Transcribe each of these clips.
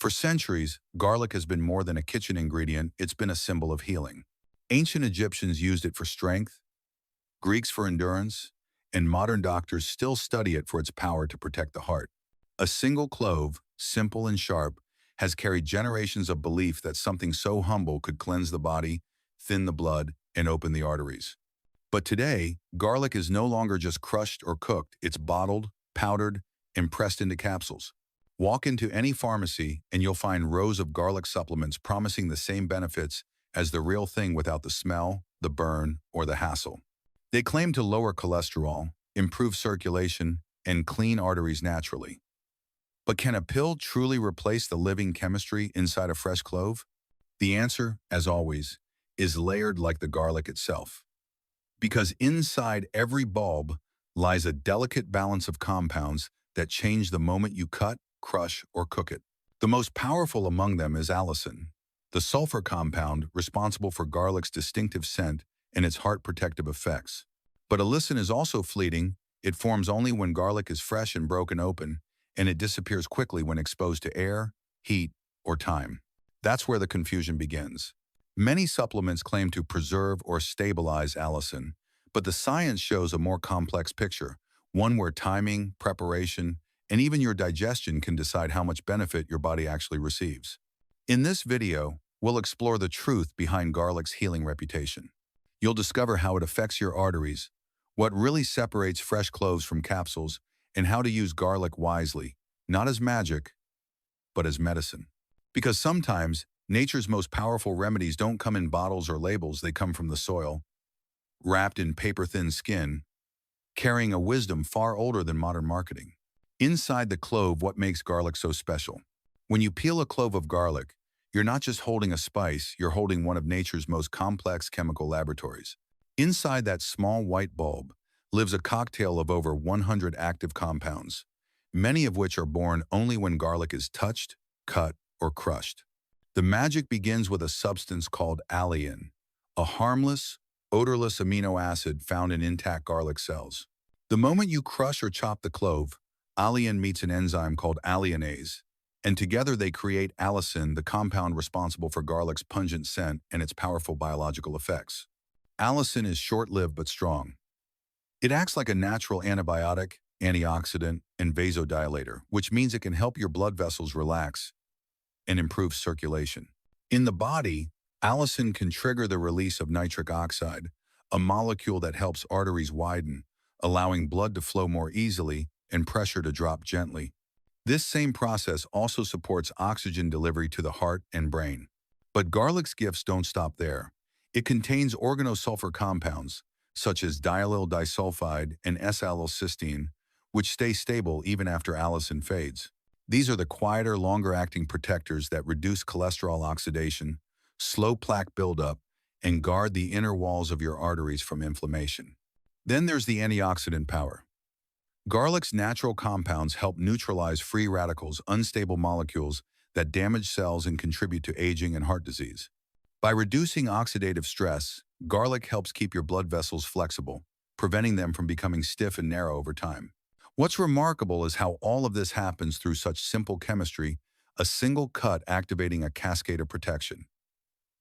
For centuries, garlic has been more than a kitchen ingredient, it's been a symbol of healing. Ancient Egyptians used it for strength, Greeks for endurance, and modern doctors still study it for its power to protect the heart. A single clove, simple and sharp, has carried generations of belief that something so humble could cleanse the body, thin the blood, and open the arteries. But today, garlic is no longer just crushed or cooked, it's bottled, powdered, and pressed into capsules. Walk into any pharmacy and you'll find rows of garlic supplements promising the same benefits as the real thing without the smell, the burn, or the hassle. They claim to lower cholesterol, improve circulation, and clean arteries naturally. But can a pill truly replace the living chemistry inside a fresh clove? The answer, as always, is layered like the garlic itself. Because inside every bulb lies a delicate balance of compounds that change the moment you cut, crush, or cook it. The most powerful among them is allicin, the sulfur compound responsible for garlic's distinctive scent and its heart protective effects. But allicin is also fleeting. It forms only when garlic is fresh and broken open, and it disappears quickly when exposed to air, heat, or time. That's where the confusion begins. Many supplements claim to preserve or stabilize allicin, but the science shows a more complex picture, one where timing, preparation, and even your digestion can decide how much benefit your body actually receives. In this video, we'll explore the truth behind garlic's healing reputation. You'll discover how it affects your arteries, what really separates fresh cloves from capsules, and how to use garlic wisely, not as magic, but as medicine. Because sometimes, nature's most powerful remedies don't come in bottles or labels, they come from the soil, wrapped in paper-thin skin, carrying a wisdom far older than modern marketing. Inside the clove, what makes garlic so special? When you peel a clove of garlic, you're not just holding a spice, you're holding one of nature's most complex chemical laboratories. Inside that small white bulb lives a cocktail of over 100 active compounds, many of which are born only when garlic is touched, cut, or crushed. The magic begins with a substance called allicin, a harmless, odorless amino acid found in intact garlic cells. The moment you crush or chop the clove, allicin meets an enzyme called alliinase, and together they create allicin, the compound responsible for garlic's pungent scent and its powerful biological effects. Allicin is short-lived but strong. It acts like a natural antibiotic, antioxidant, and vasodilator, which means it can help your blood vessels relax and improve circulation. In the body, allicin can trigger the release of nitric oxide, a molecule that helps arteries widen, allowing blood to flow more easily and pressure to drop gently. This same process also supports oxygen delivery to the heart and brain. But garlic's gifts don't stop there. It contains organosulfur compounds, such as diallyl disulfide and S-allylcysteine, which stay stable even after allicin fades. These are the quieter, longer-acting protectors that reduce cholesterol oxidation, slow plaque buildup, and guard the inner walls of your arteries from inflammation. Then there's the antioxidant power. Garlic's natural compounds help neutralize free radicals, unstable molecules that damage cells and contribute to aging and heart disease. By reducing oxidative stress, garlic helps keep your blood vessels flexible, preventing them from becoming stiff and narrow over time. What's remarkable is how all of this happens through such simple chemistry, a single cut activating a cascade of protection.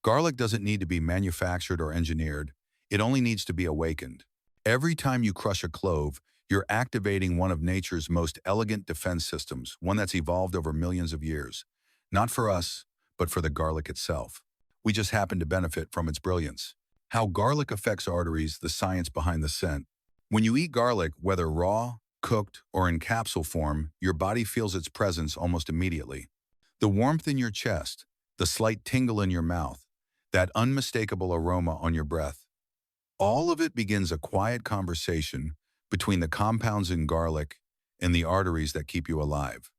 Garlic doesn't need to be manufactured or engineered, it only needs to be awakened. Every time you crush a clove, you're activating one of nature's most elegant defense systems, one that's evolved over millions of years. Not for us, but for the garlic itself. We just happen to benefit from its brilliance. How garlic affects arteries, the science behind the scent. When you eat garlic, whether raw, cooked, or in capsule form, your body feels its presence almost immediately. The warmth in your chest, the slight tingle in your mouth, that unmistakable aroma on your breath. All of it begins a quiet conversation between the compounds in garlic and the arteries that keep you alive.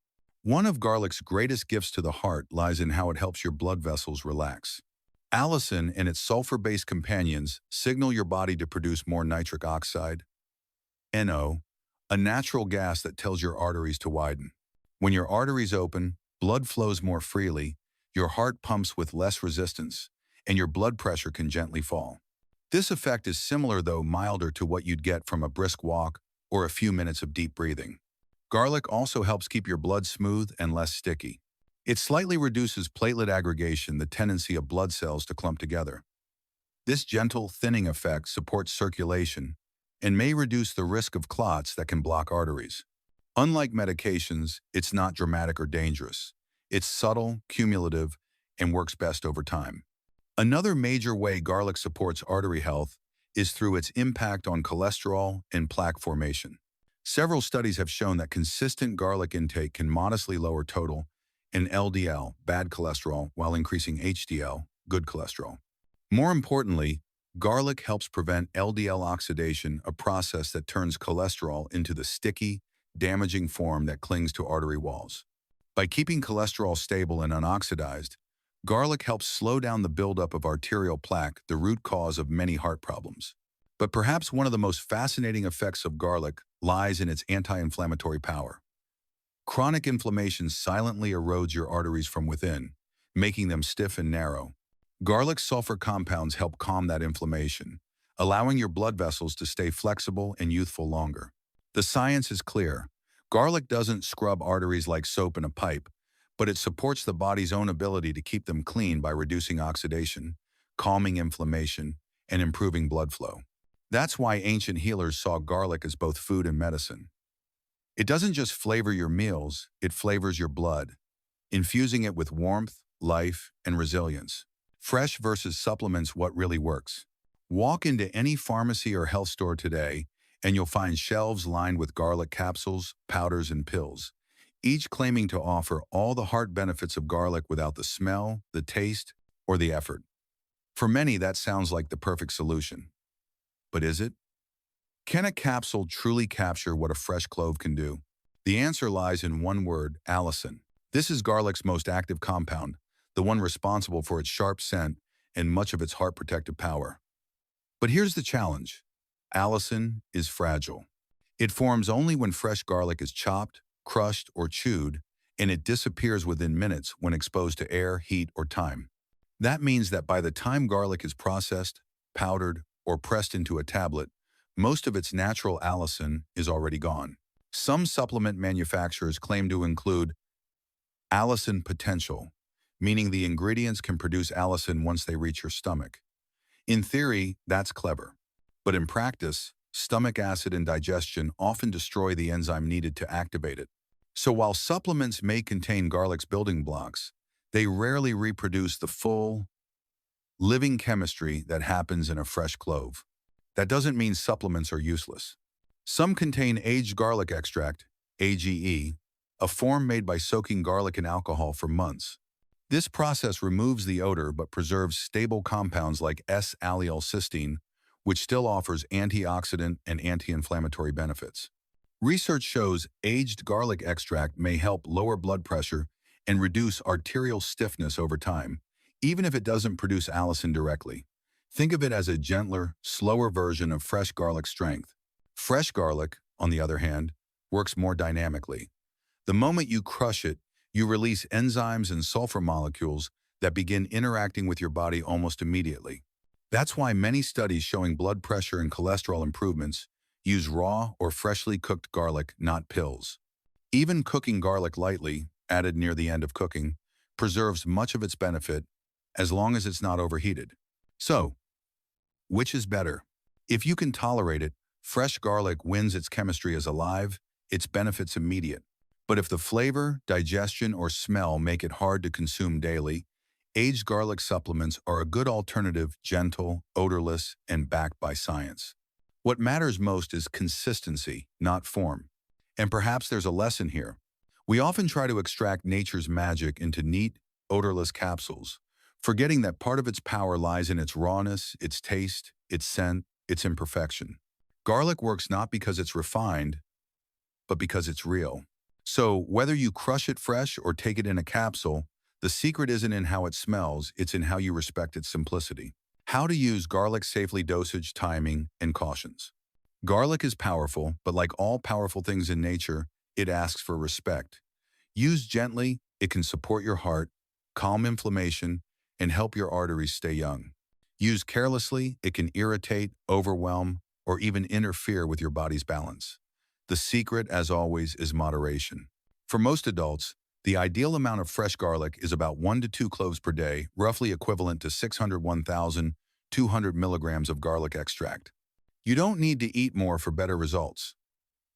One of garlic's greatest gifts to the heart lies in how it helps your blood vessels relax. Allicin and its sulfur-based companions signal your body to produce more nitric oxide, NO, a natural gas that tells your arteries to widen. When your arteries open, blood flows more freely, your heart pumps with less resistance, and your blood pressure can gently fall. This effect is similar, though milder, to what you'd get from a brisk walk or a few minutes of deep breathing. Garlic also helps keep your blood smooth and less sticky. It slightly reduces platelet aggregation, the tendency of blood cells to clump together. This gentle thinning effect supports circulation and may reduce the risk of clots that can block arteries. Unlike medications, it's not dramatic or dangerous. It's subtle, cumulative, and works best over time. Another major way garlic supports artery health is through its impact on cholesterol and plaque formation. Several studies have shown that consistent garlic intake can modestly lower total and LDL, bad cholesterol, while increasing HDL, good cholesterol. More importantly, garlic helps prevent LDL oxidation, a process that turns cholesterol into the sticky, damaging form that clings to artery walls. By keeping cholesterol stable and unoxidized, garlic helps slow down the buildup of arterial plaque, the root cause of many heart problems. But perhaps one of the most fascinating effects of garlic lies in its anti-inflammatory power. Chronic inflammation silently erodes your arteries from within, making them stiff and narrow. Garlic's sulfur compounds help calm that inflammation, allowing your blood vessels to stay flexible and youthful longer. The science is clear. Garlic doesn't scrub arteries like soap in a pipe, but it supports the body's own ability to keep them clean by reducing oxidation, calming inflammation, and improving blood flow. That's why ancient healers saw garlic as both food and medicine. It doesn't just flavor your meals, it flavors your blood, infusing it with warmth, life, and resilience. Fresh versus supplements, what really works? Walk into any pharmacy or health store today, and you'll find shelves lined with garlic capsules, powders, and pills, each claiming to offer all the heart benefits of garlic without the smell, the taste, or the effort. For many, that sounds like the perfect solution. But is it? Can a capsule truly capture what a fresh clove can do? The answer lies in one word: allicin. This is garlic's most active compound, the one responsible for its sharp scent and much of its heart protective power. But here's the challenge. Allicin is fragile. It forms only when fresh garlic is chopped, crushed, or chewed, and it disappears within minutes when exposed to air, heat, or time. That means that by the time garlic is processed, powdered, or pressed into a tablet, most of its natural allicin is already gone. Some supplement manufacturers claim to include allicin potential, meaning the ingredients can produce allicin once they reach your stomach. In theory, that's clever. But in practice, stomach acid and digestion often destroy the enzyme needed to activate it. So while supplements may contain garlic's building blocks, they rarely reproduce the full, living chemistry that happens in a fresh clove. That doesn't mean supplements are useless. Some contain aged garlic extract, AGE, a form made by soaking garlic in alcohol for months. This process removes the odor but preserves stable compounds like S-allylcysteine, which still offers antioxidant and anti-inflammatory benefits. Research shows aged garlic extract may help lower blood pressure and reduce arterial stiffness over time, even if it doesn't produce allicin directly. Think of it as a gentler, slower version of fresh garlic strength. Fresh garlic, on the other hand, works more dynamically. The moment you crush it, you release enzymes and sulfur molecules that begin interacting with your body almost immediately. That's why many studies showing blood pressure and cholesterol improvements use raw or freshly cooked garlic, not pills. Even cooking garlic lightly, added near the end of cooking, preserves much of its benefit as long as it's not overheated. So, which is better? If you can tolerate it, fresh garlic wins. Its chemistry is alive, its benefits immediate. But if the flavor, digestion, or smell make it hard to consume daily, aged garlic supplements are a good alternative, gentle, odorless, and backed by science. What matters most is consistency, not form. And perhaps there's a lesson here. We often try to extract nature's magic into neat, odorless capsules, forgetting that part of its power lies in its rawness, its taste, its scent, its imperfection. Garlic works not because it's refined, but because it's real. So whether you crush it fresh or take it in a capsule, the secret isn't in how it smells, it's in how you respect its simplicity. How to use garlic safely: dosage, timing, and cautions. Garlic is powerful, but like all powerful things in nature, it asks for respect. Used gently, it can support your heart, calm inflammation, and help your arteries stay young. Used carelessly, it can irritate, overwhelm, or even interfere with your body's balance. The secret, as always, is moderation. For most adults, The ideal amount of fresh garlic is about 1 to 2 cloves per day, roughly equivalent to 601,200 milligrams of garlic extract. You don't need to eat more for better results.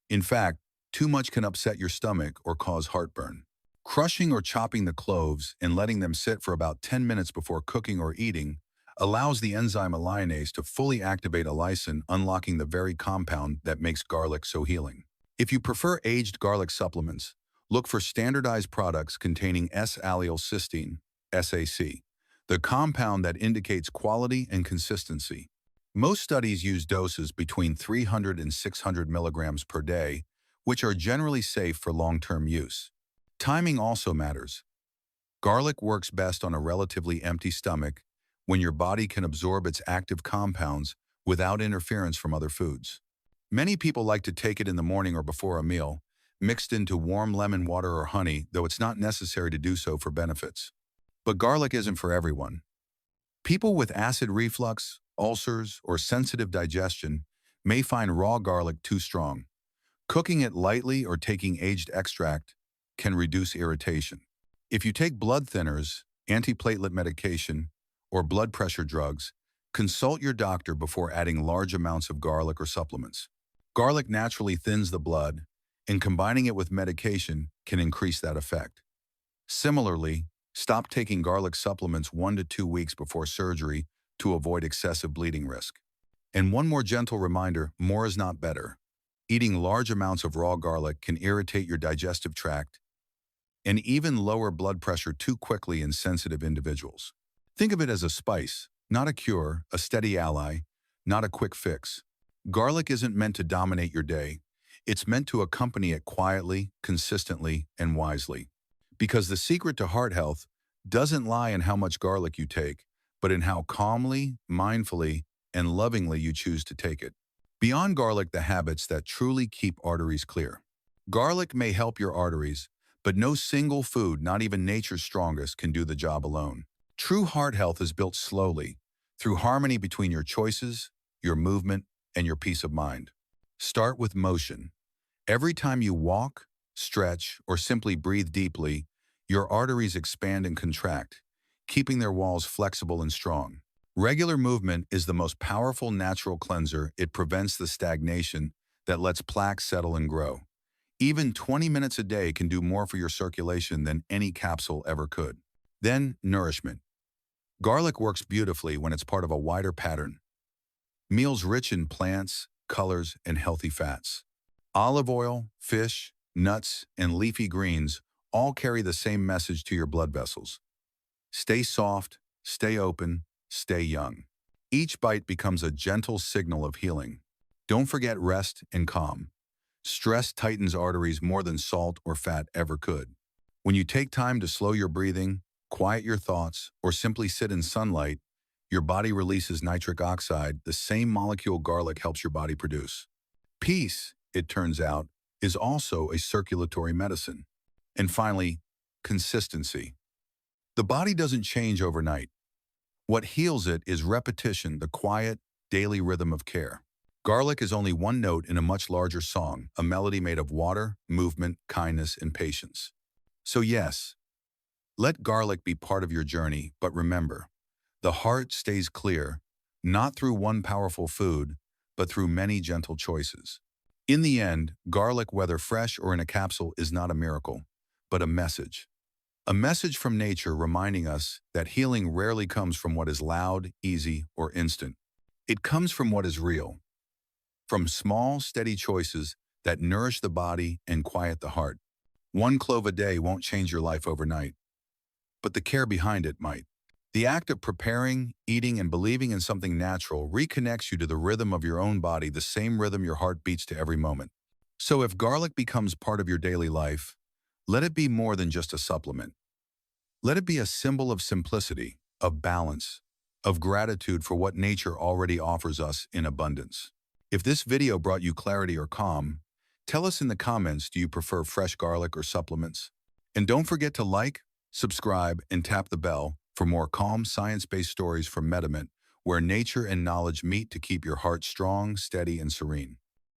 In fact, too much can upset your stomach or cause heartburn. Crushing or chopping the cloves and letting them sit for about 10 minutes before cooking or eating allows the enzyme alliinase to fully activate allicin, unlocking the very compound that makes garlic so healing. If you prefer aged garlic supplements, look for standardized products containing S-allylcysteine, SAC, the compound that indicates quality and consistency. Most studies use doses between 300 and 600 milligrams per day, which are generally safe for long-term use. Timing also matters. Garlic works best on a relatively empty stomach when your body can absorb its active compounds without interference from other foods. Many people like to take it in the morning or before a meal, mixed into warm lemon water or honey, though it's not necessary to do so for benefits. But garlic isn't for everyone. People with acid reflux, ulcers, or sensitive digestion may find raw garlic too strong. Cooking it lightly or taking aged extract can reduce irritation. If you take blood thinners, antiplatelet medication, or blood pressure drugs, consult your doctor before adding large amounts of garlic or supplements. Garlic naturally thins the blood, and combining it with medication can increase that effect. Similarly, stop taking garlic supplements 1 to 2 weeks before surgery to avoid excessive bleeding risk. And one more gentle reminder, more is not better. Eating large amounts of raw garlic can irritate your digestive tract and even lower blood pressure too quickly in sensitive individuals. Think of it as a spice, not a cure, a steady ally, not a quick fix. Garlic isn't meant to dominate your day. It's meant to accompany it quietly, consistently, and wisely. Because the secret to heart health doesn't lie in how much garlic you take, but in how calmly, mindfully, and lovingly you choose to take it. Beyond garlic, the habits that truly keep arteries clear. Garlic may help your arteries, but no single food, not even nature's strongest, can do the job alone. True heart health is built slowly, through harmony between your choices, your movement, and your peace of mind. Start with motion. Every time you walk, stretch, or simply breathe deeply, your arteries expand and contract, keeping their walls flexible and strong. Regular movement is the most powerful natural cleanser. It prevents the stagnation that lets plaques settle and grow. Even 20 minutes a day can do more for your circulation than any capsule ever could. Then, nourishment. Garlic works beautifully when it's part of a wider pattern. Meals rich in plants, colors, and healthy fats. Olive oil, fish, nuts, and leafy greens all carry the same message to your blood vessels. Stay soft, stay open, stay young. Each bite becomes a gentle signal of healing. Don't forget rest and calm. Stress tightens arteries more than salt or fat ever could. When you take time to slow your breathing, quiet your thoughts, or simply sit in sunlight, your body releases nitric oxide, the same molecule garlic helps your body produce. Peace, it turns out, is also a circulatory medicine. And finally, consistency. The body doesn't change overnight. What heals it is repetition, the quiet, daily rhythm of care. Garlic is only one note in a much larger song, a melody made of water, movement, kindness, and patience. So yes, let garlic be part of your journey, but remember, the heart stays clear, not through one powerful food, but through many gentle choices. In the end, garlic, whether fresh or in a capsule, is not a miracle, but a message. A message from nature reminding us that healing rarely comes from what is loud, easy, or instant. It comes from what is real. From small, steady choices that nourish the body and quiet the heart. 1 clove a day won't change your life overnight, but the care behind it might. The act of preparing, eating, and believing in something natural reconnects you to the rhythm of your own body, the same rhythm your heart beats to every moment. So if garlic becomes part of your daily life, let it be more than just a supplement. Let it be a symbol of simplicity, of balance, of gratitude for what nature already offers us in abundance. If this video brought you clarity or calm, tell us in the comments, do you prefer fresh garlic or supplements? And don't forget to like, subscribe, and tap the bell for more calm, science-based stories from MediMint, where nature and knowledge meet to keep your heart strong, steady, and serene.